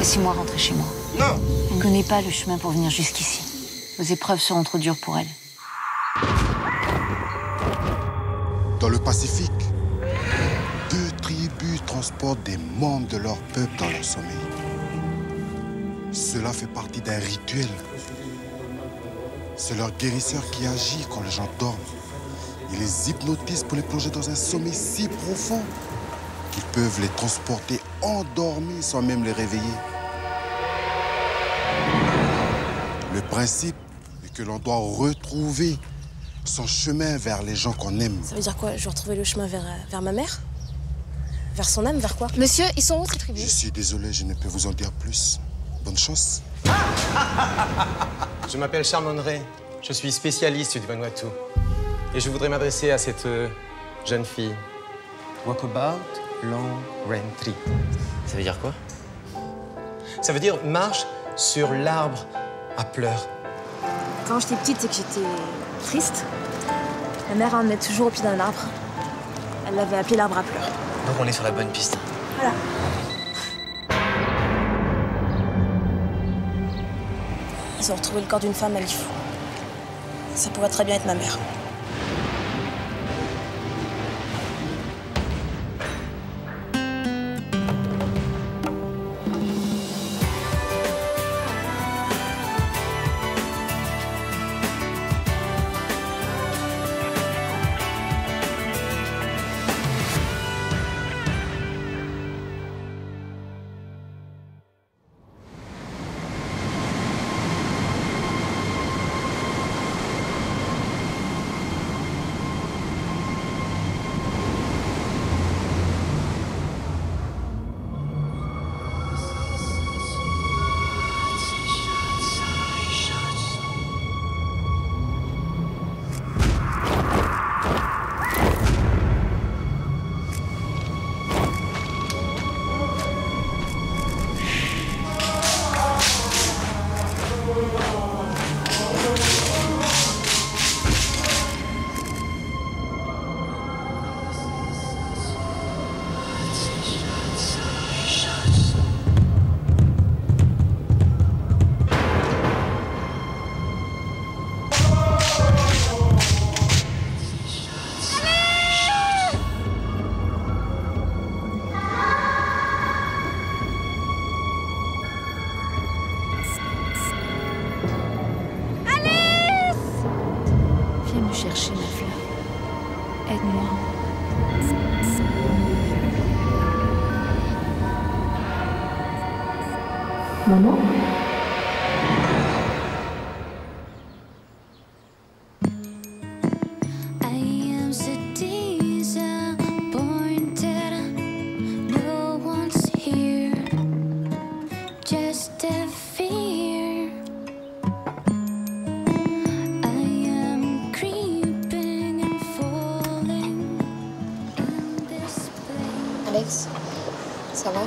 Laissez-moi rentrer chez moi. Non! Elle ne connaît pas le chemin pour venir jusqu'ici. Vos épreuves seront trop dures pour elle. Dans le Pacifique, 2 tribus transportent des membres de leur peuple dans leur sommeil. Cela fait partie d'un rituel. C'est leur guérisseur qui agit quand les gens dorment. Il les hypnotise pour les plonger dans un sommeil si profond qu'ils peuvent les transporter endormis sans même les réveiller. Le principe est que l'on doit retrouver son chemin vers les gens qu'on aime. Ça veut dire quoi? Je dois retrouver le chemin vers ma mère? Vers son âme? Vers quoi? Monsieur, ils sont où ces tribus? Je suis désolé, je ne peux vous en dire plus. Bonne chance. Je m'appelle Charles Monneray. Je suis spécialiste du Vanuatu. Et je voudrais m'adresser à cette jeune fille. Walkabout Long Rain Tree. Ça veut dire quoi? Ça veut dire marche sur l'arbre à pleurs. Quand j'étais petite et que j'étais triste, ma mère emmenait toujours au pied d'un arbre. Elle l'avait appelé l'arbre à pleurs. Donc on est sur la bonne piste. Voilà. Ils ont retrouvé le corps d'une femme à Lifou. Ça pourrait très bien être ma mère. Chercher ma fleur. Aide-moi. Maman? Alex, ça va?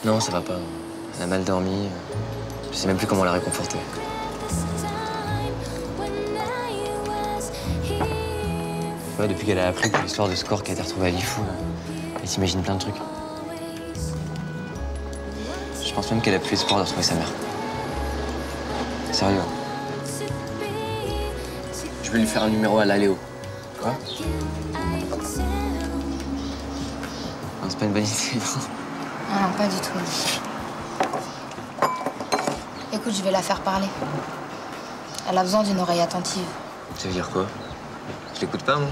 Non, ça va pas. Elle a mal dormi. Je sais même plus comment la réconforter. Ouais, depuis qu'elle a appris pour l'histoire de ce corps qui a été retrouvé à Lifou, elle s'imagine plein de trucs. Je pense même qu'elle a plus espoir de retrouver sa mère. Sérieux. Je vais lui faire un numéro à la Léo. Quoi? Non, c'est pas une bonne idée, non. Ah, pas du tout. Écoute, je vais la faire parler. Elle a besoin d'une oreille attentive. Ça veut dire quoi? Je l'écoute pas, moi?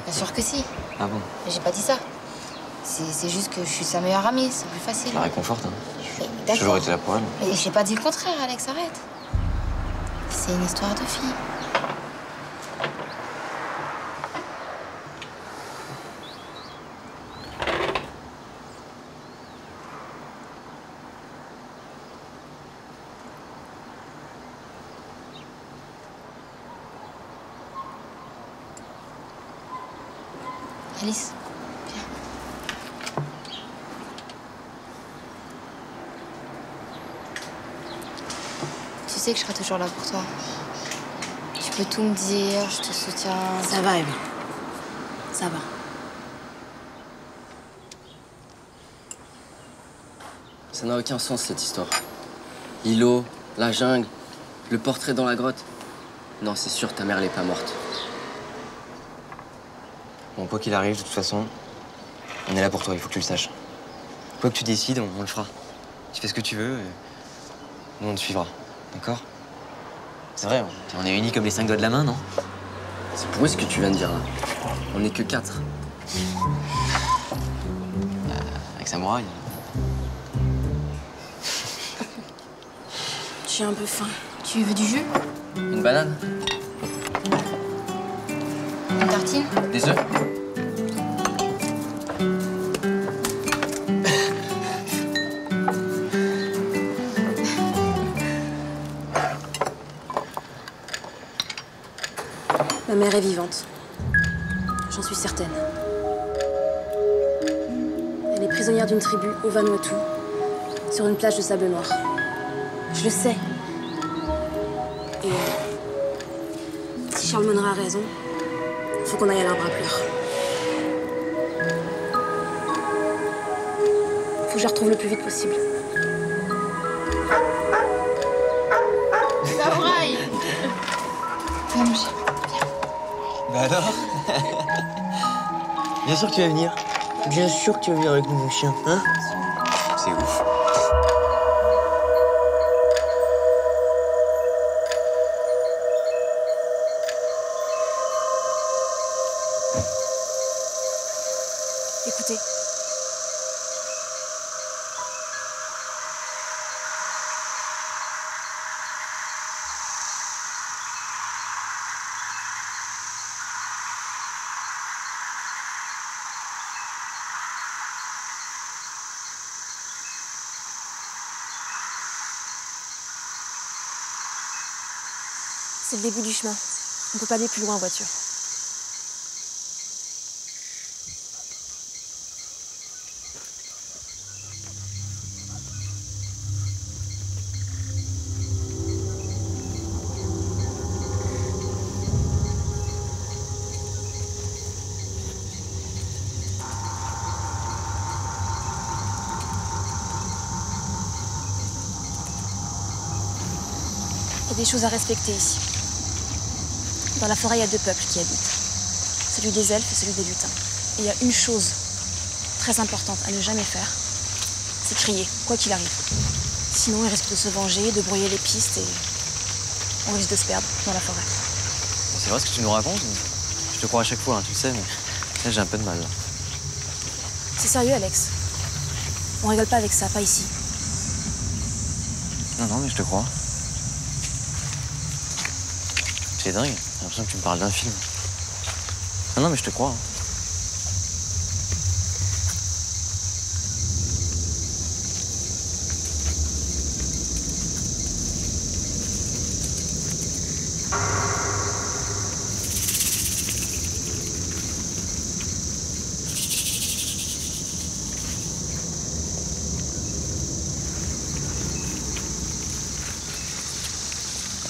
Bien sûr que si. Ah bon? Mais j'ai pas dit ça. C'est juste que je suis sa meilleure amie, c'est plus facile. Je la réconforte, hein. J'ai toujours été là pour elle. Mais j'ai pas dit le contraire, Alex, arrête. C'est une histoire de fille. Alice, viens. Tu sais que je serai toujours là pour toi. Tu peux tout me dire, je te soutiens. Ça va, Eva. Ça va. Ça n'a aucun sens, cette histoire. L'îlot, la jungle, le portrait dans la grotte. Non, c'est sûr, ta mère, elle est pas morte. Bon, quoi qu'il arrive, de toute façon, on est là pour toi, il faut que tu le saches. Quoi que tu décides, on le fera. Tu fais ce que tu veux, et nous, on te suivra. D'accord? C'est vrai, on est unis comme les 5 doigts de la main, non? C'est pour eux ce que tu viens de dire, là. On n'est que 4. Avec Samouraï. J'ai un peu faim. Tu veux du jus? Une banane? Une tartine? Des œufs? Ma mère est vivante. J'en suis certaine. Elle est prisonnière d'une tribu au Vanuatu, sur une plage de sable noir. Je le sais. Et si Charles Monroe a raison, faut qu'on aille à l'arbre à pleurs. Faut que je la retrouve le plus vite possible. Samouraï! Viens manger. Bah alors? Bien sûr que tu vas venir. Bien sûr que tu vas venir avec nous, mon chien, hein? C'est ouf. Écoutez. C'est le début du chemin. On peut pas aller plus loin en voiture. Il y a des choses à respecter ici. Dans la forêt, il y a 2 peuples qui habitent. Celui des elfes et celui des lutins. Et il y a une chose très importante à ne jamais faire, c'est crier, quoi qu'il arrive. Sinon, ils risquent de se venger, de brouiller les pistes et on risque de se perdre dans la forêt. C'est vrai ce que tu nous racontes? Je te crois à chaque fois, hein, tu le sais, mais là, j'ai un peu de mal. Là. C'est sérieux, Alex. On rigole pas avec ça, pas ici. Non, non, mais je te crois. C'est dingue, j'ai l'impression que tu me parles d'un film. Non, non, mais je te crois. Hein.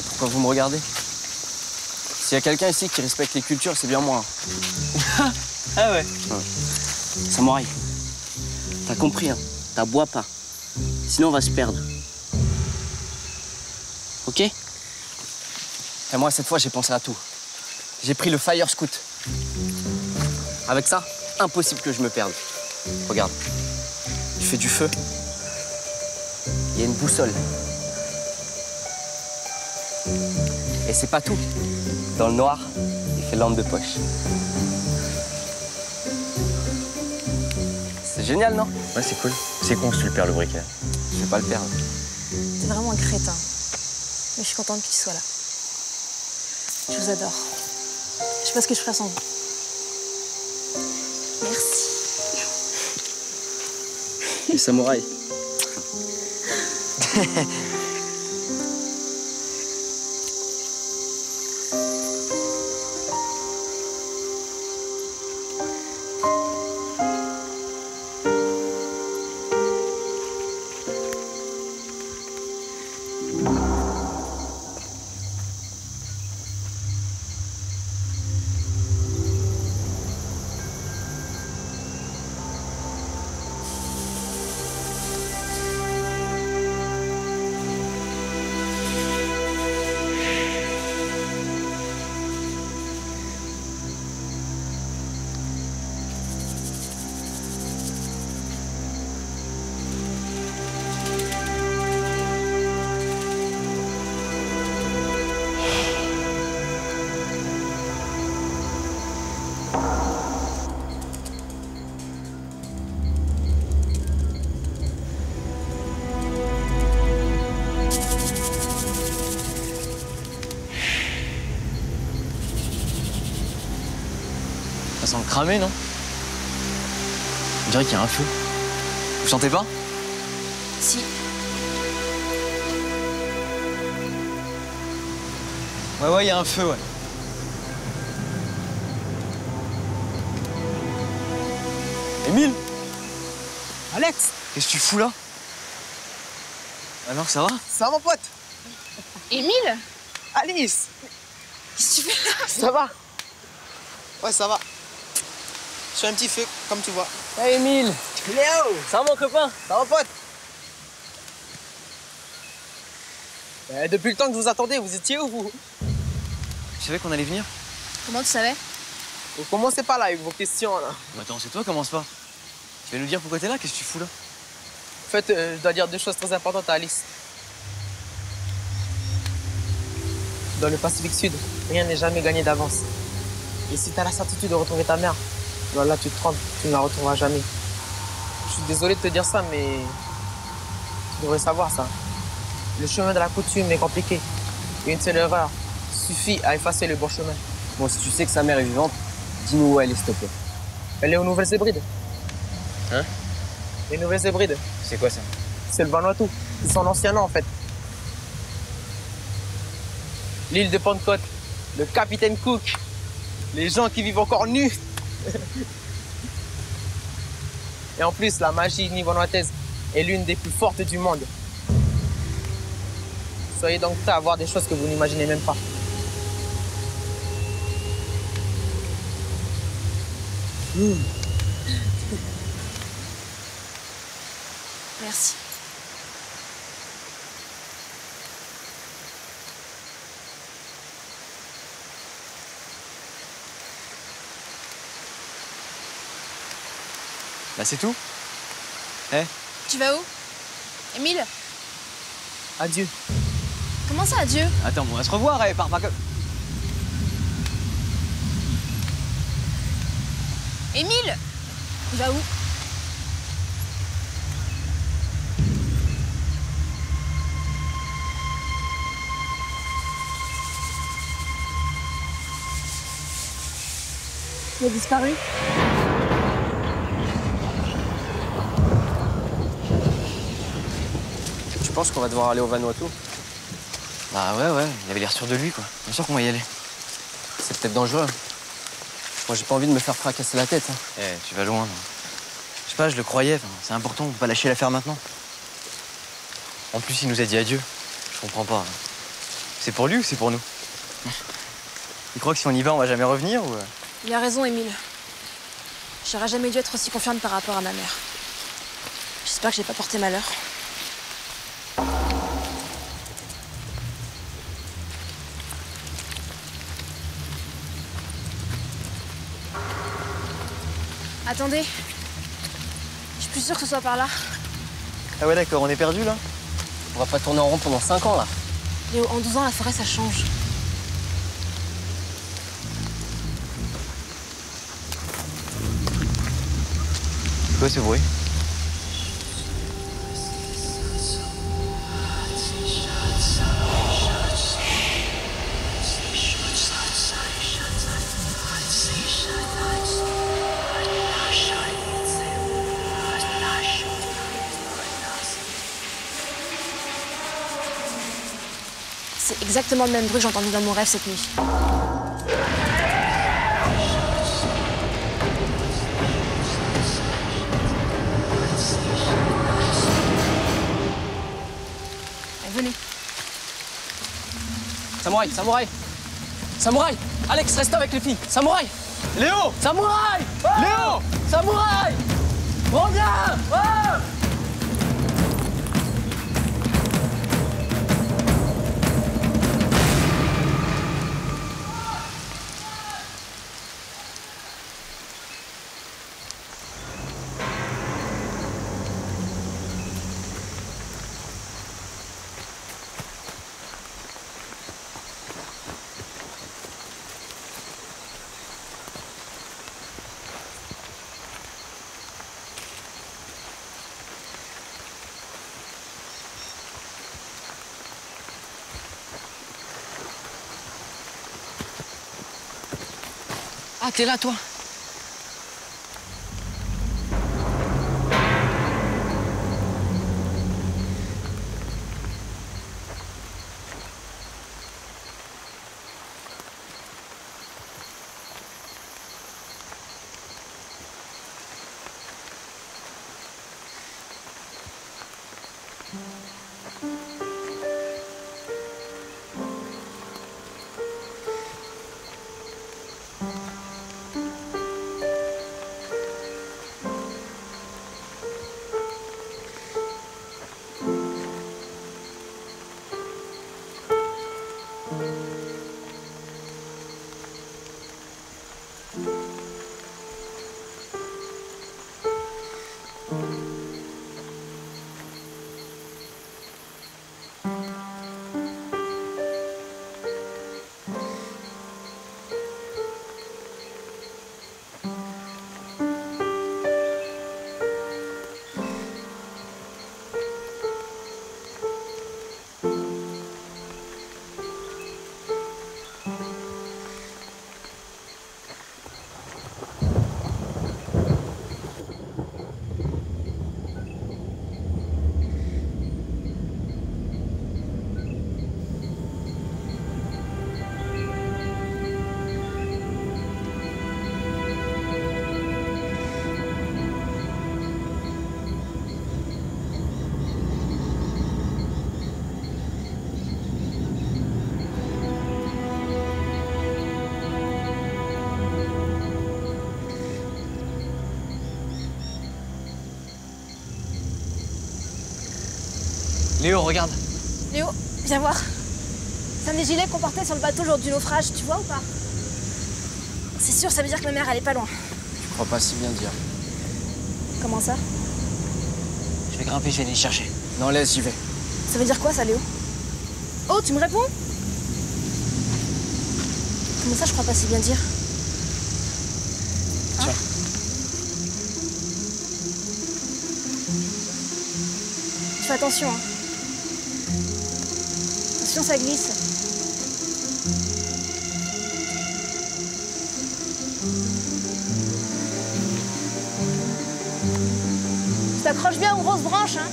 Pourquoi vous me regardez? S'il y a quelqu'un ici qui respecte les cultures, c'est bien moi. Ah ouais? Samouraï, t'as compris, hein? T'aboies pas. Sinon, on va se perdre. Ok? Et moi, cette fois, j'ai pensé à tout. J'ai pris le Fire Scout. Avec ça, impossible que je me perde. Regarde, je fais du feu. Il y a une boussole. Et c'est pas tout. Dans le noir, il fait lampe de poche. C'est génial, non? Ouais, c'est cool. C'est con si tu le perds, le briquet. Je vais pas le perdre. T'es vraiment un crétin. Mais je suis contente que tu sois là. Je vous adore. Je sais pas ce que je ferais sans vous. Merci. Les samouraïs. Ça sent le cramé, non? On dirait qu'il y a un feu. Vous sentez pas? Si. Ouais, il y a un feu, ouais. Émile? Alex, Qu'est-ce que tu fous là? Alors, ça va? ça va mon pote? Émile? Alice, Qu'est-ce que tu fais là? ça va? Ouais, ça va. Je fais un petit feu, comme tu vois. Hey, Émile! Léo, Ça va, mon copain? ça va mon pote? Depuis le temps que je vous attendais, vous étiez où vous? Tu savais qu'on allait venir? Comment tu savais? Vous commencez pas là avec vos questions là. Attends, c'est toi, commence pas. Tu vas nous dire pourquoi t'es là? Qu'est-ce que tu fous là? En fait, je dois dire deux choses très importantes à Alice. Dans le Pacifique Sud, rien n'est jamais gagné d'avance. Et si tu as la certitude de retrouver ta mère, alors là tu te trompes, tu ne la retrouveras jamais. Je suis désolé de te dire ça, mais tu devrais savoir ça. Le chemin de la coutume est compliqué. Et une seule erreur suffit à effacer le bon chemin. Bon, si tu sais que sa mère est vivante, dis-nous où elle est, s'il te plaît. Elle est aux Nouvelles-Hébrides. Hein? Les Nouvelles-Hébrides, C'est quoi ça? c'est le Vanuatu. C'est son ancien nom en fait. L'île de Pentecôte, le capitaine Cook, les gens qui vivent encore nus. Et en plus, la magie nivanuataise est l'une des plus fortes du monde. Soyez donc prêts à voir des choses que vous n'imaginez même pas. Merci. Bah, c'est tout? Eh? Tu vas où? Émile? Adieu. Comment ça, adieu? Attends, on va se revoir, pars pas comme. Émile? Tu vas où? Tu as disparu? Tu penses qu'on va devoir aller au Vanuatu? Bah ouais, il avait l'air sûr de lui, quoi. Bien sûr qu'on va y aller. C'est peut-être dangereux. Moi, j'ai pas envie de me faire fracasser la tête. Hein. Eh, tu vas loin, non? Je sais pas, je le croyais. Enfin, c'est important, on peut pas lâcher l'affaire maintenant. En plus, il nous a dit adieu. Je comprends pas. C'est pour lui ou c'est pour nous? Il croit que si on y va, on va jamais revenir ou... Il a raison, Émile. J'aurais jamais dû être aussi confiante par rapport à ma mère. J'espère que j'ai pas porté malheur. Attendez. Je suis plus sûre que ce soit par là. Ah ouais, d'accord, on est perdu là? On va pas tourner en rond pendant 5 ans là. Léo, en 12 ans, la forêt, ça change. C'est quoi ce bruit? C'est exactement le même bruit que j'ai entendu dans mon rêve cette nuit. Venez. Samouraï, samouraï! Samouraï! Alex, reste avec les filles! Samouraï! Léo! Samouraï! Oh! Léo! Samouraï! Reviens! Oh! Ah, t'es là, toi? Léo, regarde. Léo, viens voir. C'est un des gilets qu'on portait sur le bateau lors du naufrage, tu vois ou pas? C'est sûr, ça veut dire que ma mère, elle est pas loin. Je crois pas si bien dire. Comment ça? Je vais grimper, je vais aller les chercher. Non, laisse, j'y vais. Ça veut dire quoi, ça, Léo? Oh, tu me réponds? Comment ça, je crois pas si bien dire? Tiens. Tu fais attention, hein. Attention, ça glisse. Tu t'accroches bien aux grosses branches, hein.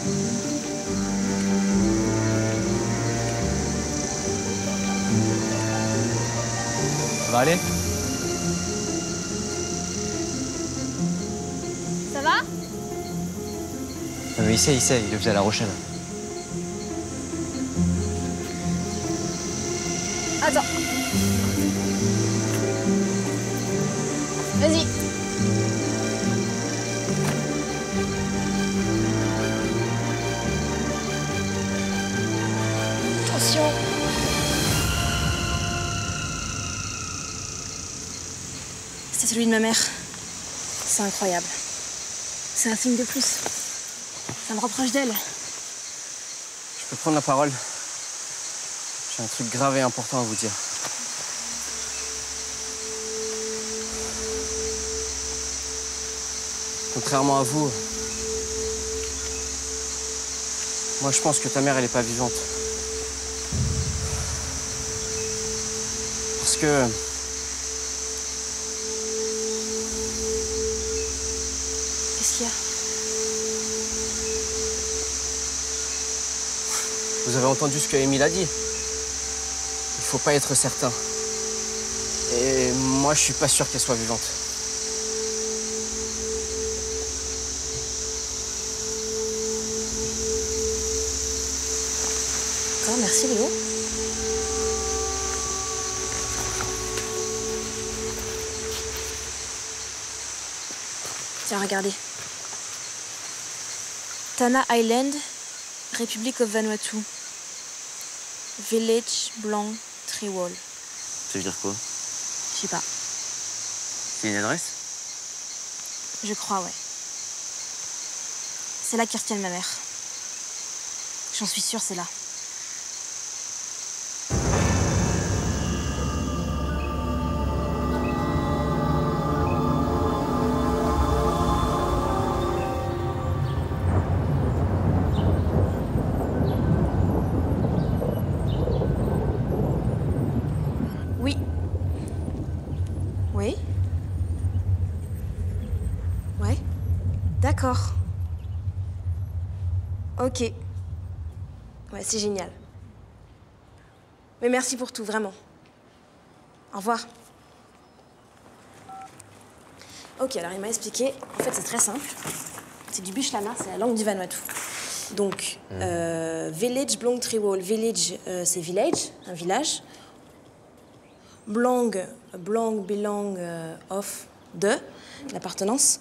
Ça va aller? Ça va? Mais il sait, il le faisait à La Rochelle. Attends. Vas-y. Attention. C'est celui de ma mère. C'est incroyable. C'est un signe de plus. Ça me rapproche d'elle. Je peux prendre la parole? J'ai un truc grave et important à vous dire. Contrairement à vous, moi je pense que ta mère elle est pas vivante. Parce que Qu'est-ce qu'il y a? vous avez entendu ce que Émile a dit. Il faut pas être certain. Et moi je suis pas sûr qu'elle soit vivante. D'accord, merci Léo. Tiens, regardez. Tanna Island, République of Vanuatu. Village Blanc Trewall. Ça veut dire quoi? Je sais pas. C'est une adresse? Je crois, ouais. C'est là qu'y retiennent ma mère. J'en suis sûre, c'est là. Oui. Oui. Ouais. D'accord. Ok. Ouais, c'est génial. Mais merci pour tout, vraiment. Au revoir. Ok, alors il m'a expliqué. En fait, c'est très simple. C'est du Bichlamar, c'est la langue du Vanuatu. Donc, village Blanc Trewall. Village, c'est village, un village. Blanc belong of, de, l'appartenance.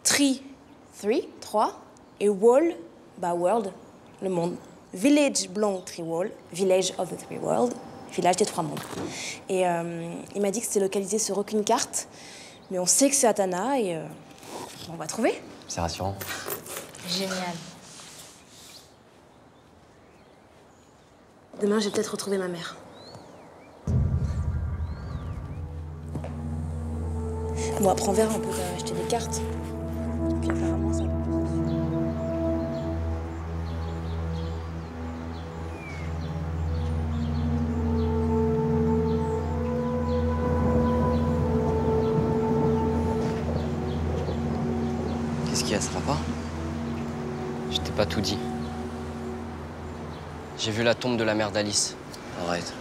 Trois. Et wall, bah world, le monde. Village Blanc Trewall, village of the three world, village des trois mondes. Et il m'a dit que c'était localisé sur aucune carte, mais on sait que c'est à Tanna et on va trouver. C'est rassurant. Génial. Demain, je vais peut-être retrouver ma mère. Bon, après, on verra, on peut acheter des cartes. Puis apparemment, ça... Qu'est-ce qu'il y a, ça va pas? Je t'ai pas tout dit. J'ai vu la tombe de la mère d'Alice. Arrête.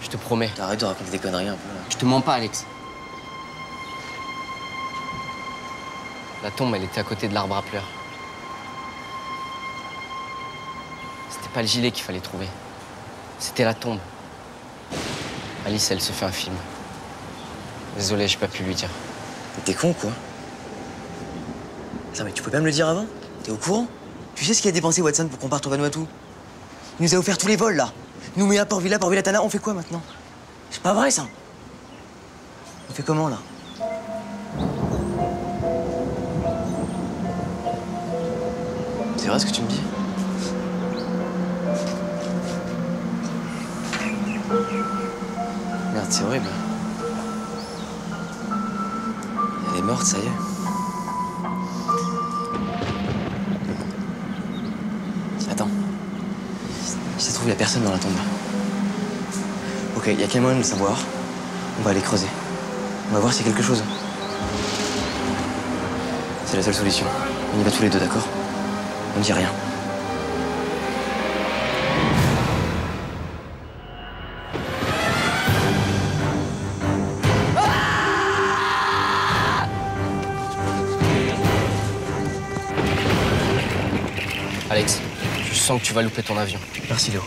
Je te promets. Arrête de raconter des conneries un peu, là. Je te mens pas, Alex. La tombe, elle était à côté de l'arbre à pleurs. C'était pas le gilet qu'il fallait trouver. C'était la tombe. Alice, elle se fait un film. Désolé, j'ai pas pu lui dire. Mais t'es con, quoi. Attends, mais tu peux pas me le dire avant? T'es au courant? Tu sais ce qu'il a dépensé Watson pour qu'on parte au Vanuatu? Il nous a offert tous les vols, là. Il nous met à Port Vila Tana. On fait quoi maintenant? C'est pas vrai, ça. On fait comment, là? C'est vrai ce que tu me dis? Merde, c'est horrible. Elle est morte, ça y est. Attends. Si ça se trouve, il y a personne dans la tombe. Ok, il y a quel moyen de le savoir? On va aller creuser. On va voir s'il y a quelque chose. C'est la seule solution. On y va tous les deux, d'accord? On ne dit rien. Alex, je sens que tu vas louper ton avion. Merci, Léo.